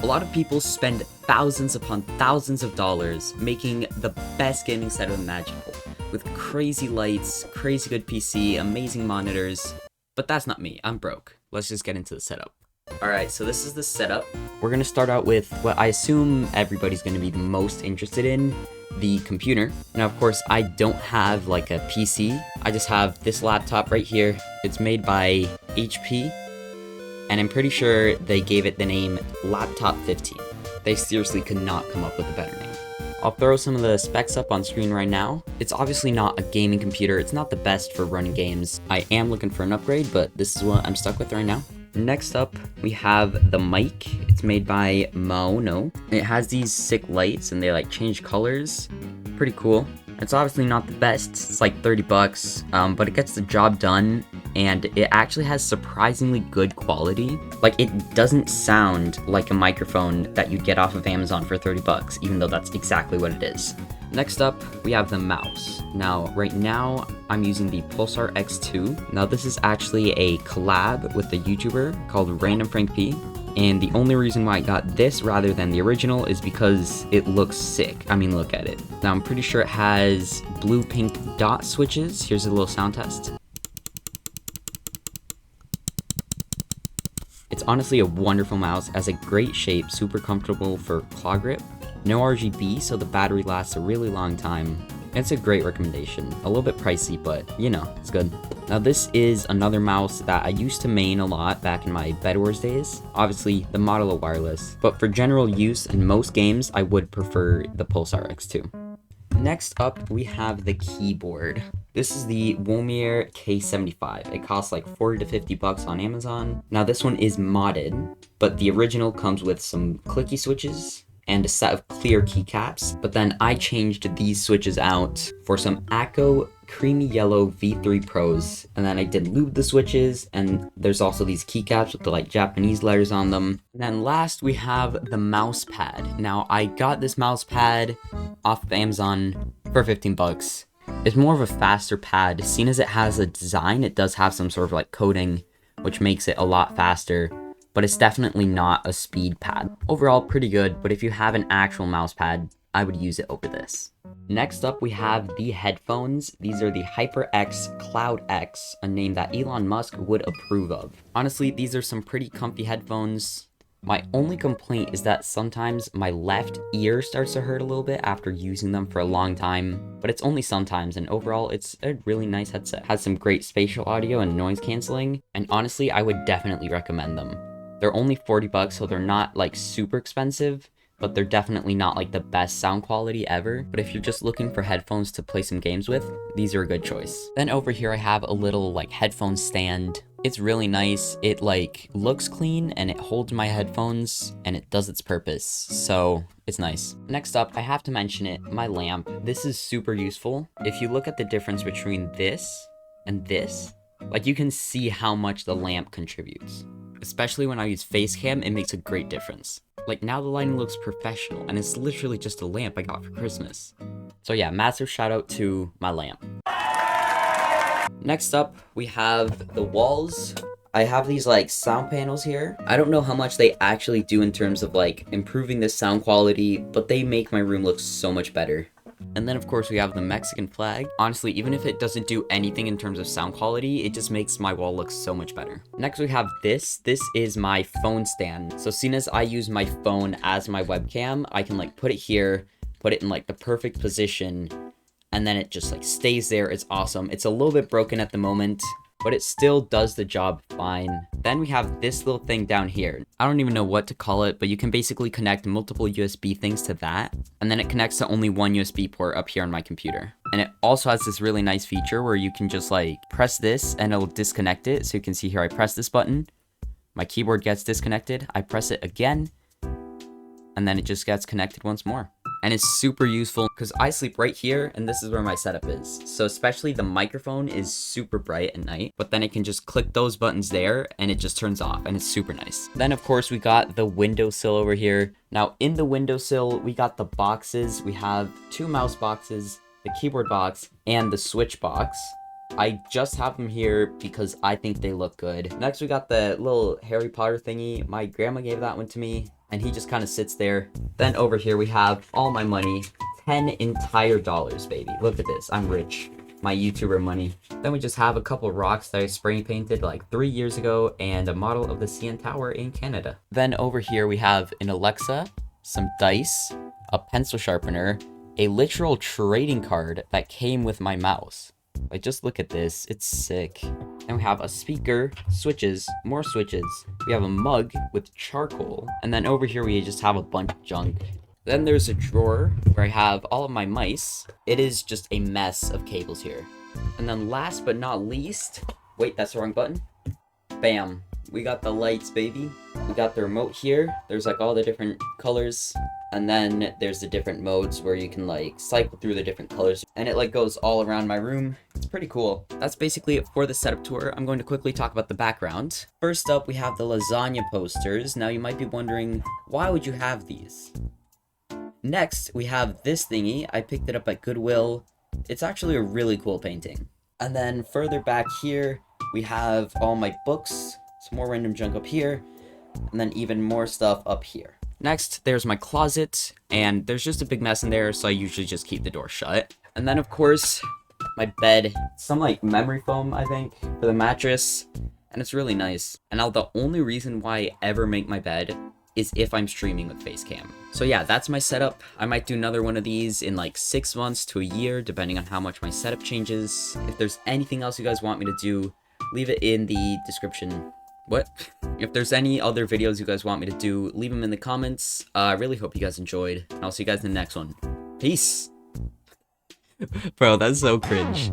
A lot of people spend thousands upon thousands of dollars making the best gaming setup imaginable, with crazy lights, crazy good PC, amazing monitors, but that's not me, I'm broke. Let's just get into the setup. Alright, so this is the setup. We're gonna start out with what I assume everybody's gonna be the most interested in, the computer. Now, of course, I don't have like a PC, I just have this laptop right here. It's made by HP, and I'm pretty sure they gave it the name Laptop 15. They seriously could not come up with a better name. I'll throw some of the specs up on screen right now. It's obviously not a gaming computer, it's not the best for running games. I am looking for an upgrade, but this is what I'm stuck with right now. Next up, we have the mic. It's made by Maono. It has these sick lights and they like change colors. Pretty cool. It's obviously not the best, it's like 30 bucks, but it gets the job done, and it actually has surprisingly good quality. Like, it doesn't sound like a microphone that you'd get off of Amazon for 30 bucks, even though that's exactly what it is. Next up, we have the mouse. Now, right now, I'm using the Pulsar X2. Now, this is actually a collab with a YouTuber called Random Frank P. And the only reason why I got this rather than the original is because it looks sick. I mean, look at it. Now, I'm pretty sure it has blue-pink dot switches. Here's a little sound test. It's honestly a wonderful mouse, has a great shape, super comfortable for claw grip. No RGB, so the battery lasts a really long time. It's a great recommendation. A little bit pricey, but you know, it's good. Now this is another mouse that I used to main a lot back in my Bed Wars days. Obviously, the Model Wireless. But for general use in most games, I would prefer the Pulsar X2. Next up, we have the keyboard. This is the Womir K75. It costs like 40 to 50 bucks on Amazon. Now this one is modded, but the original comes with some clicky switches and a set of clear keycaps, but then I changed these switches out for some Akko Creamy Yellow V3 Pros, and then I did lube the switches, and there's also these keycaps with the like Japanese letters on them. And then last we have the mouse pad. Now I got this mouse pad off of Amazon for 15 bucks. It's more of a faster pad. Seeing as it has a design, it does have some sort of like coating, which makes it a lot faster, but it's definitely not a speed pad. Overall, pretty good, but if you have an actual mouse pad, I would use it over this. Next up, we have the headphones. These are the HyperX Cloud X, a name that Elon Musk would approve of. Honestly, these are some pretty comfy headphones. My only complaint is that sometimes my left ear starts to hurt a little bit after using them for a long time, but it's only sometimes, and overall it's a really nice headset. Has some great spatial audio and noise canceling, and honestly, I would definitely recommend them. They're only 40 bucks, so they're not like super expensive, but they're definitely not like the best sound quality ever. But if you're just looking for headphones to play some games with, these are a good choice. Then over here I have a little like headphone stand. It's really nice. It like looks clean and it holds my headphones and it does its purpose. So it's nice. Next up, I have to mention it, my lamp. This is super useful. If you look at the difference between this and this, like you can see how much the lamp contributes. Especially when I use face cam, it makes a great difference. Like now the lighting looks professional and it's literally just a lamp I got for Christmas. So yeah, massive shout out to my lamp. Next up, we have the walls. I have these like sound panels here. I don't know how much they actually do in terms of like improving the sound quality, but they make my room look so much better. And then of course we have the Mexican flag. Honestly, even if it doesn't do anything in terms of sound quality, it just makes my wall look so much better. Next we have this. This is my phone stand. So seeing as I use my phone as my webcam, I can like put it here, put it in like the perfect position, and then it just like stays there. It's awesome. It's a little bit broken at the moment, but it still does the job fine. Then we have this little thing down here. I don't even know what to call it, but you can basically connect multiple USB things to that, and then it connects to only one USB port up here on my computer. And it also has this really nice feature where you can just like press this and it'll disconnect it. So you can see here, I press this button, my keyboard gets disconnected, I press it again, and then it just gets connected once more. And it's super useful because I sleep right here and this is where my setup is. So especially the microphone is super bright at night, but then I can just click those buttons there and it just turns off and it's super nice. Then of course we got the windowsill over here. Now in the windowsill, we got the boxes. We have two mouse boxes, the keyboard box, and the switch box. I just have them here because I think they look good. Next we got the little Harry Potter thingy. My grandma gave that one to me. and he just kind of sits there. Then over here we have all my money, 10 entire dollars, baby. Look at this, I'm rich. My YouTuber money. Then we just have a couple rocks that I spray painted like 3 years ago and a model of the CN Tower in Canada. Then over here we have an Alexa, some dice, a pencil sharpener, a literal trading card that came with my mouse. Like, just look at this, it's sick. And we have a speaker, switches, more switches. We have a mug with charcoal. And then over here we just have a bunch of junk. Then there's a drawer where I have all of my mice. It is just a mess of cables here. And then last but not least, wait, that's the wrong button. Bam, we got the lights, baby. We got the remote here. There's like all the different colors. And then there's the different modes where you can like cycle through the different colors. And it like goes all around my room. It's pretty cool. That's basically it for the setup tour. I'm going to quickly talk about the background. First up, we have the lasagna posters. Now you might be wondering, why would you have these? Next, we have this thingy. I picked it up at Goodwill. It's actually a really cool painting. And then further back here, we have all my books, some more random junk up here, and then even more stuff up here. Next, there's my closet, and there's just a big mess in there, so I usually just keep the door shut. And then, of course, my bed. Some, like, memory foam, I think, for the mattress, and it's really nice. And now the only reason why I ever make my bed is if I'm streaming with Facecam. So yeah, that's my setup. I might do another one of these in like 6 months to a year, depending on how much my setup changes. If there's anything else you guys want me to do, leave it in the description. What? If there's any other videos you guys want me to do, leave them in the comments. I really hope you guys enjoyed, and I'll see you guys in the next one. Peace! Bro, that's so cringe.